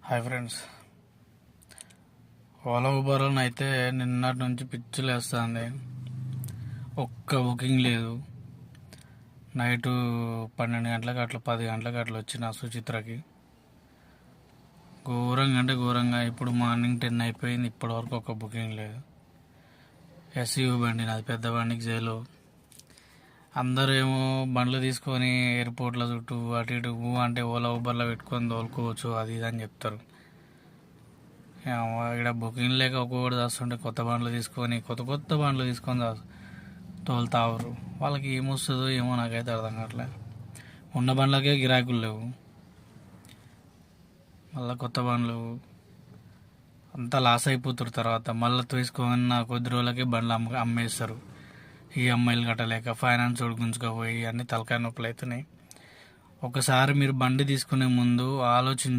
Hi friends, Ola ఊబర్లో అయితే నిన్నటి నుంచి పిచ్చులు వేస్తుంది. ఒక్క బుకింగ్ లేదు. నైటు 12 గంటలకు అట్లా 10 గంటలకు అట్లా వచ్చిన సుచిత్రకి. ఘోరంగా అంటే ఘోరంగా. ఇప్పుడు మార్నింగ్ 10 అయిపోయింది, ఇప్పటివరకు ఒక్క బుకింగ్ లేదు. ఎస్యూ బండి, నాది పెద్ద బండికి జైలు. అందరూ ఏమో బండ్లు తీసుకొని ఎయిర్పోర్ట్ల చుట్టూ అటు ఇటు అంటే ఓలా ఊబర్లో పెట్టుకొని తోలుకోవచ్చు అది ఇది అని చెప్తారు. ఇక్కడ బుకింగ్ లేక ఒక్కొక్కటి చేస్తుంటే కొత్త బండ్లు తీసుకొని తోలుతారు. వాళ్ళకి ఏమొస్తుందో ఏమో నాకైతే అర్థం కావట్లే. ఉన్న బండ్లకే గిరాకులు లేవు, మళ్ళీ కొత్త బండ్లు అంతా లాస్ అయిపోతారు. తర్వాత మళ్ళీ తీసుకొని కొద్ది రోజులకే బండ్లు అమ్మేస్తారు. ఈ అమ్మాయిలు కట్టలేక ఫైనాన్స్ గుంజుకపోయి అన్ని తలకాయ నొప్పులు అవుతున్నాయి. ఒకసారి మీరు బండి తీసుకునే ముందు ఆలోచించి